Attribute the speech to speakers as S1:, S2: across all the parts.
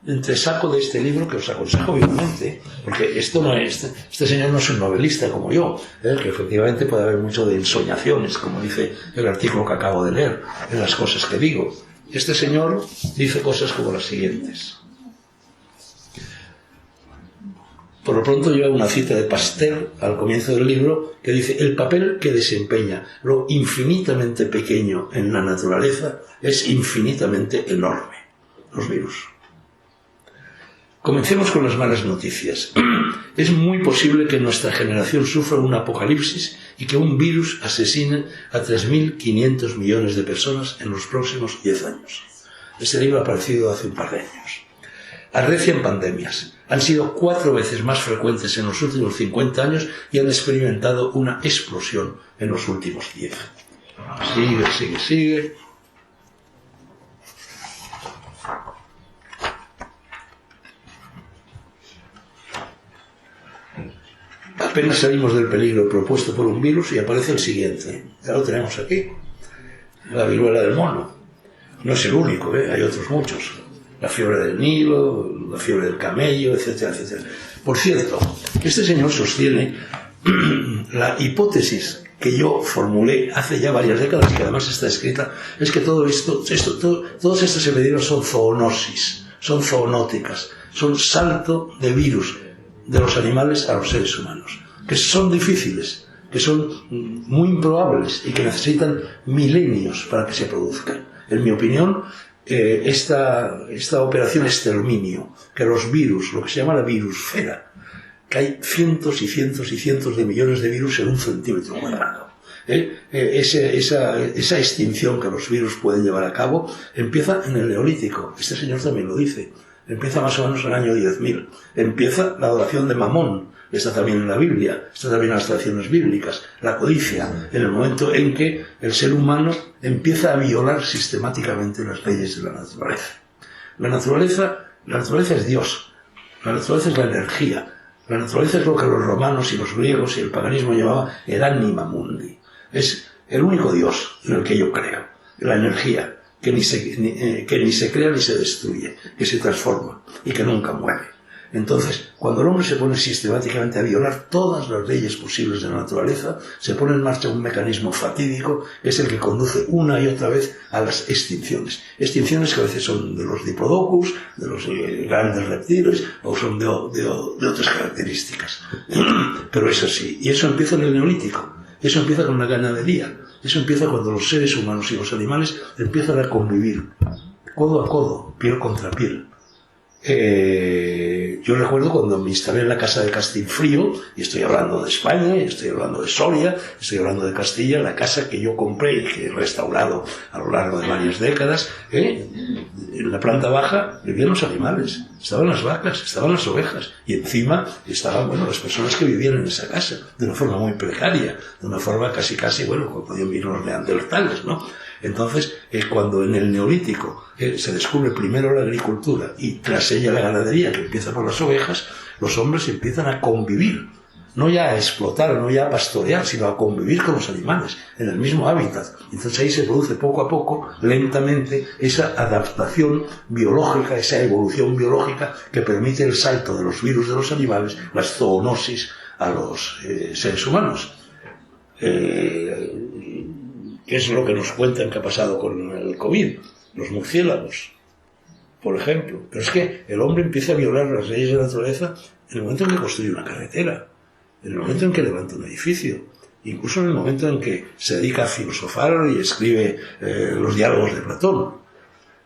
S1: entre saco de este libro, que os aconsejo vivamente, porque esto no es, este señor no es un novelista como yo, que efectivamente puede haber mucho de ensoñaciones, como dice el artículo que acabo de leer, en las cosas que digo. Este señor dice cosas como las siguientes. Por lo pronto lleva una cita de Pasteur al comienzo del libro que dice: el papel que desempeña lo infinitamente pequeño en la naturaleza es infinitamente enorme. Los virus. Comencemos con las malas noticias. Es muy posible que nuestra generación sufra un apocalipsis y que un virus asesine a 3.500 millones de personas en los próximos 10 años. Este libro ha aparecido hace un par de años. Arrecian pandemias. Han sido 4 veces más frecuentes en los últimos 50 años y han experimentado una explosión en los últimos 10. Sigue. Apenas salimos del peligro propuesto por un virus y aparece el siguiente. Ya lo tenemos aquí. La viruela del mono. No es el único, hay otros muchos. La fiebre del Nilo, la fiebre del camello, etcétera, etcétera. Por cierto, este señor sostiene la hipótesis que yo formulé hace ya varias décadas, que además está escrita, es que todas estas epidemias son zoonosis, son zoonóticas, son salto de virus de los animales a los seres humanos, que son difíciles, que son muy improbables y que necesitan milenios para que se produzcan. En mi opinión, esta operación exterminio, que los virus, lo que se llama la virusfera, que hay cientos y cientos y cientos de millones de virus en un centímetro cuadrado. Esa extinción que los virus pueden llevar a cabo empieza en el Neolítico. Este señor también lo dice. Empieza más o menos en el año 10.000. Empieza la adoración de Mamón. Está también en la Biblia, está también en las tradiciones bíblicas. La codicia, en el momento en que el ser humano empieza a violar sistemáticamente las leyes de la naturaleza. La naturaleza es Dios. La naturaleza es la energía. La naturaleza es lo que los romanos y los griegos y el paganismo llamaban el anima mundi. Es el único Dios en el que yo creo. La energía, que ni se crea ni se destruye, que se transforma y que nunca muere. Entonces, cuando el hombre se pone sistemáticamente a violar todas las leyes posibles de la naturaleza, se pone en marcha un mecanismo fatídico, que es el que conduce una y otra vez a las extinciones. Extinciones que a veces son de los diplodocus, de los grandes reptiles, o son de otras características. Pero es así. Y eso empieza en el Neolítico. Eso empieza con la ganadería. Eso empieza cuando los seres humanos y los animales empiezan a convivir, codo a codo, piel contra piel. Yo recuerdo cuando me instalé en la casa de Castilfrío, y estoy hablando de España, y estoy hablando de Soria, estoy hablando de Castilla, la casa que yo compré y que he restaurado a lo largo de varias décadas, en la planta baja vivían los animales, estaban las vacas, estaban las ovejas, y encima estaban, las personas que vivían en esa casa, de una forma muy precaria, de una forma casi, como podían vivir los neandertales, ¿no? Entonces, cuando en el Neolítico se descubre primero la agricultura y tras ella la ganadería, que empieza por las ovejas, los hombres empiezan a convivir, no ya a explotar, no ya a pastorear, sino a convivir con los animales, en el mismo hábitat. Entonces ahí se produce poco a poco, lentamente, esa adaptación biológica, esa evolución biológica que permite el salto de los virus de los animales, la zoonosis a los seres humanos. ¿Qué es lo que nos cuentan que ha pasado con el COVID? Los murciélagos, por ejemplo. Pero es que el hombre empieza a violar las leyes de la naturaleza en el momento en que construye una carretera, en el momento en que levanta un edificio, incluso en el momento en que se dedica a filosofar y escribe los diálogos de Platón.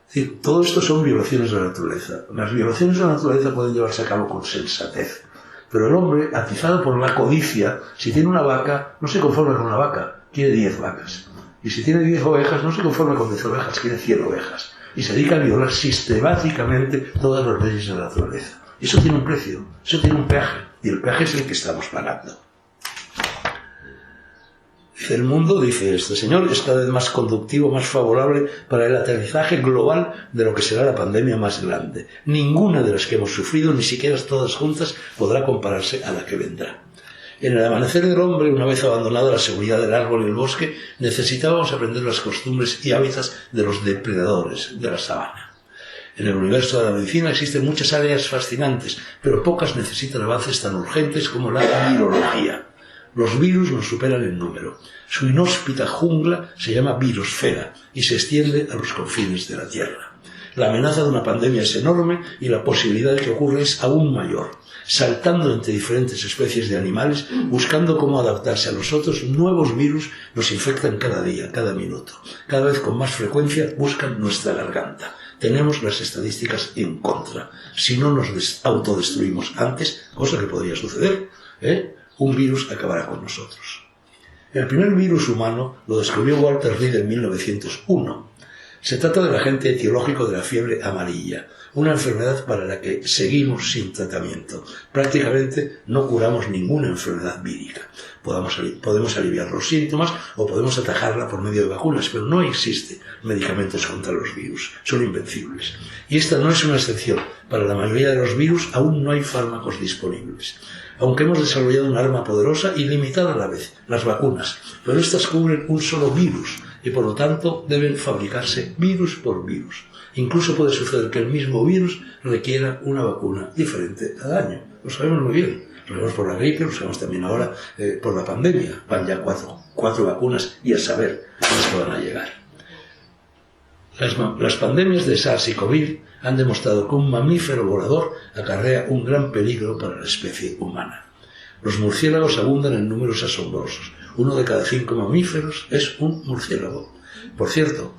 S1: Es decir, todo esto son violaciones de la naturaleza. Las violaciones de la naturaleza pueden llevarse a cabo con sensatez. Pero el hombre, atizado por la codicia, si tiene una vaca, no se conforma con una vaca, quiere 10 vacas. Y si tiene 10 ovejas, no se conforma con 10 ovejas, quiere 100 ovejas. Y se dedica a violar sistemáticamente todas las leyes de la naturaleza. Eso tiene un precio, eso tiene un peaje. Y el peaje es el que estamos pagando. El mundo, dice este señor, es cada vez más conductivo, más favorable para el aterrizaje global de lo que será la pandemia más grande. Ninguna de las que hemos sufrido, ni siquiera todas juntas, podrá compararse a la que vendrá. En el amanecer del hombre, una vez abandonada la seguridad del árbol y el bosque, necesitábamos aprender las costumbres y hábitats de los depredadores de la sabana. En el universo de la medicina existen muchas áreas fascinantes, pero pocas necesitan avances tan urgentes como la virología. Los virus nos superan en número. Su inhóspita jungla se llama virosfera y se extiende a los confines de la Tierra. La amenaza de una pandemia es enorme y la posibilidad de que ocurra es aún mayor. Saltando entre diferentes especies de animales, buscando cómo adaptarse a nosotros, nuevos virus nos infectan cada día, cada minuto. Cada vez con más frecuencia buscan nuestra garganta. Tenemos las estadísticas en contra. Si no nos autodestruimos antes, cosa que podría suceder, un virus acabará con nosotros. El primer virus humano lo descubrió Walter Reed en 1901. Se trata del agente etiológico de la fiebre amarilla, una enfermedad para la que seguimos sin tratamiento. Prácticamente no curamos ninguna enfermedad vírica. Podemos aliviar los síntomas o podemos atajarla por medio de vacunas, pero no existen medicamentos contra los virus. Son invencibles. Y esta no es una excepción. Para la mayoría de los virus aún no hay fármacos disponibles. Aunque hemos desarrollado un arma poderosa y limitada a la vez, las vacunas, pero estas cubren un solo virus y por lo tanto deben fabricarse virus por virus. Incluso puede suceder que el mismo virus requiera una vacuna diferente cada año. Lo sabemos muy bien. Lo sabemos por la gripe, lo sabemos también ahora por la pandemia. Van ya cuatro vacunas y a saber cuándo van a llegar. Las pandemias de SARS y COVID han demostrado que un mamífero volador acarrea un gran peligro para la especie humana. Los murciélagos abundan en números asombrosos. 1 de cada 5 mamíferos es un murciélago. Por cierto,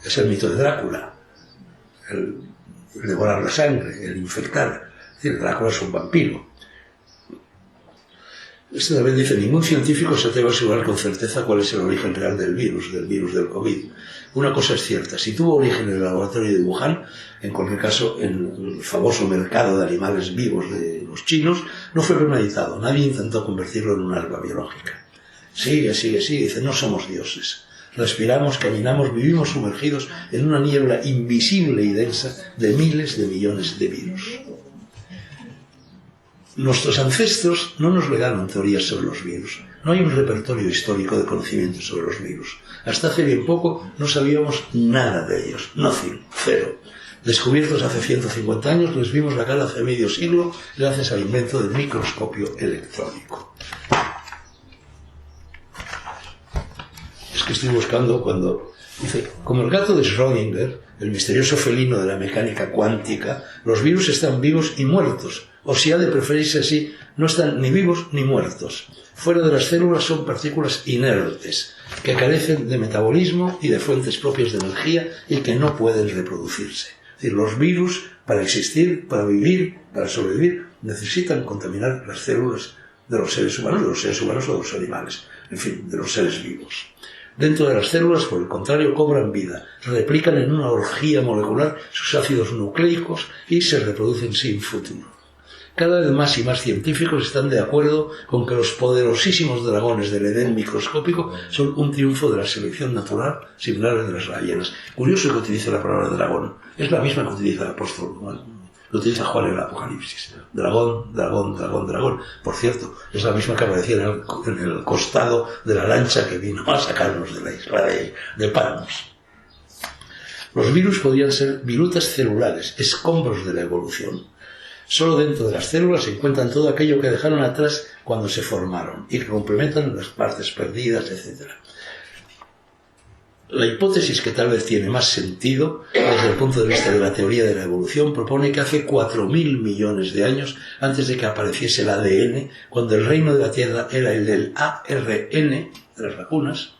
S1: es el mito de Drácula. El devorar la sangre, el infectar. Es decir, Drácula es un vampiro. Esto también dice, ningún científico se atreve a asegurar con certeza cuál es el origen real del virus del COVID. Una cosa es cierta, si tuvo origen en el laboratorio de Wuhan, en cualquier caso en el famoso mercado de animales vivos de los chinos, no fue premeditado, nadie intentó convertirlo en un arma biológica. Sigue, dice, no somos dioses. Respiramos, caminamos, vivimos sumergidos en una niebla invisible y densa de miles de millones de virus. Nuestros ancestros no nos legaron teorías sobre los virus. No hay un repertorio histórico de conocimiento sobre los virus. Hasta hace bien poco no sabíamos nada de ellos. Nothing. Cero. Descubiertos hace 150 años, les vimos la cara hace medio siglo gracias al invento del microscopio electrónico. Es que estoy buscando cuando... Dice, como el gato de Schrödinger, el misterioso felino de la mecánica cuántica, los virus están vivos y muertos. O si ha de preferirse así, no están ni vivos ni muertos. Fuera de las células son partículas inertes, que carecen de metabolismo y de fuentes propias de energía y que no pueden reproducirse. Es decir, los virus, para existir, para vivir, para sobrevivir, necesitan contaminar las células de los seres humanos o de los animales, en fin, de los seres vivos. Dentro de las células, por el contrario, cobran vida, replican en una orgía molecular sus ácidos nucleicos y se reproducen sin futuro. Cada vez más y más científicos están de acuerdo con que los poderosísimos dragones del Edén microscópico son un triunfo de la selección natural similar al de las ballenas. Curioso que utilice la palabra dragón. Es la misma que utiliza el apóstol, ¿no? Lo utiliza Juan en el Apocalipsis. Dragón, dragón, dragón, dragón. Por cierto, es la misma que aparecía en el costado de la lancha que vino a sacarnos de la isla de Patmos. Los virus podrían ser virutas celulares, escombros de la evolución. Solo dentro de las células se encuentran todo aquello que dejaron atrás cuando se formaron y que complementan las partes perdidas, etc. La hipótesis que tal vez tiene más sentido desde el punto de vista de la teoría de la evolución propone que hace 4.000 millones de años, antes de que apareciese el ADN, cuando el reino de la Tierra era el del ARN de las vacunas,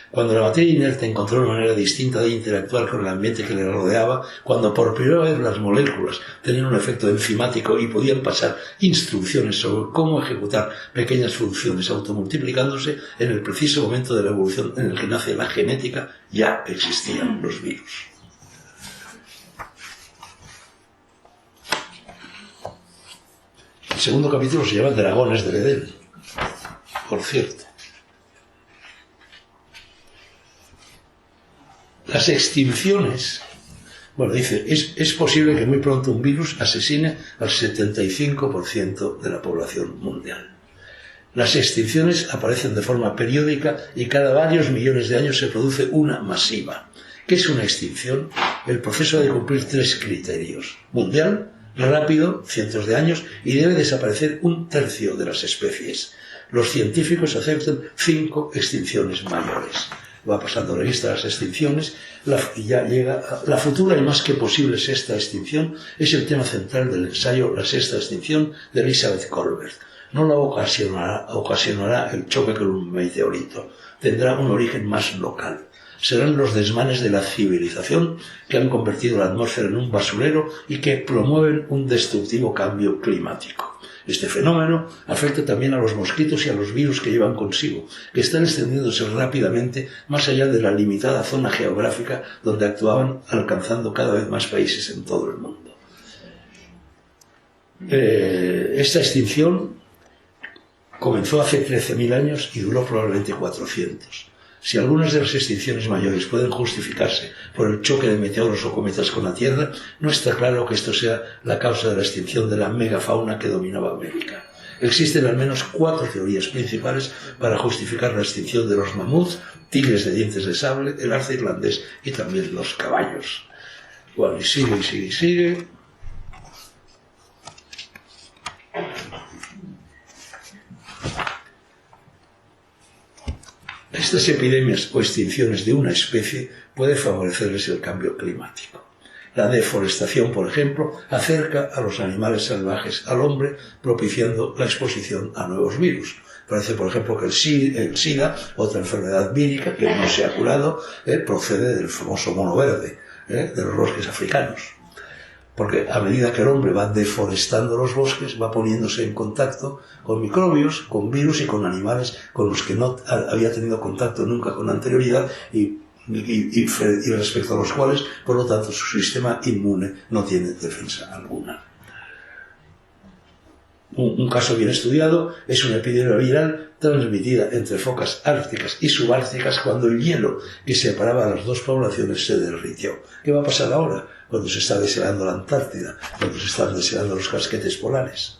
S1: cuando la materia inerte encontró una manera distinta de interactuar con el ambiente que le rodeaba, cuando por primera vez las moléculas tenían un efecto enzimático y podían pasar instrucciones sobre cómo ejecutar pequeñas funciones automultiplicándose, en el preciso momento de la evolución en el que nace la genética, ya existían los virus. El segundo capítulo se llama Dragones del Edén, por cierto. Las extinciones, bueno, dice, es posible que muy pronto un virus asesine al 75% de la población mundial. Las extinciones aparecen de forma periódica y cada varios millones de años se produce una masiva. ¿Qué es una extinción? El proceso ha de cumplir 3 criterios. Mundial, rápido, cientos de años, y debe desaparecer 1/3 de las especies. Los científicos aceptan 5 extinciones mayores. Va pasando la lista de las extinciones y ya llega la futura y más que posible sexta extinción. Es el tema central del ensayo La sexta extinción de Elizabeth Kolbert. No la ocasionará el choque con un meteorito. Tendrá un origen más local. Serán los desmanes de la civilización que han convertido la atmósfera en un basurero y que promueven un destructivo cambio climático. Este fenómeno afecta también a los mosquitos y a los virus que llevan consigo, que están extendiéndose rápidamente más allá de la limitada zona geográfica donde actuaban, alcanzando cada vez más países en todo el mundo. Esta extinción comenzó hace 13.000 años y duró probablemente 400. Si algunas de las extinciones mayores pueden justificarse por el choque de meteoros o cometas con la Tierra, no está claro que esto sea la causa de la extinción de la megafauna que dominaba América. Existen al menos 4 teorías principales para justificar la extinción de los mamuts, tigres de dientes de sable, el arce irlandés y también los caballos. Bueno, y sigue. Estas epidemias o extinciones de una especie puede favorecerles el cambio climático. La deforestación, por ejemplo, acerca a los animales salvajes al hombre, propiciando la exposición a nuevos virus. Parece, por ejemplo, que el SIDA, otra enfermedad vírica que no se ha curado, procede del famoso mono verde, de los bosques africanos. Porque a medida que el hombre va deforestando los bosques, va poniéndose en contacto con microbios, con virus y con animales con los que no había tenido contacto nunca con anterioridad y respecto a los cuales, por lo tanto, su sistema inmune no tiene defensa alguna. Un caso bien estudiado es una epidemia viral transmitida entre focas árticas y subárticas cuando el hielo que separaba a las dos poblaciones se derritió. ¿Qué va a pasar ahora cuando se está deshelando la Antártida, cuando se están deshelando los casquetes polares?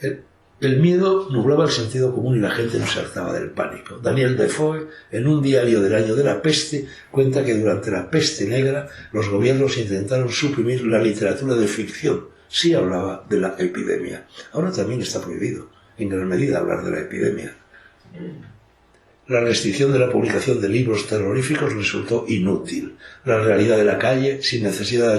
S1: El miedo nublaba el sentido común y la gente no se hartaba del pánico. Daniel Defoe, en un diario del año de la peste, cuenta que durante la peste negra los gobiernos intentaron suprimir la literatura de ficción. Sí hablaba de la epidemia. Ahora también está prohibido, en gran medida, hablar de la epidemia. La restricción de la publicación de libros terroríficos resultó inútil. La realidad de la calle, sin necesidad de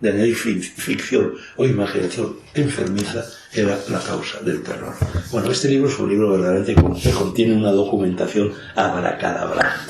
S1: añadir ficción o imaginación enfermiza, era la causa del terror. Bueno, este libro es un libro verdaderamente que contiene una documentación abracadabra.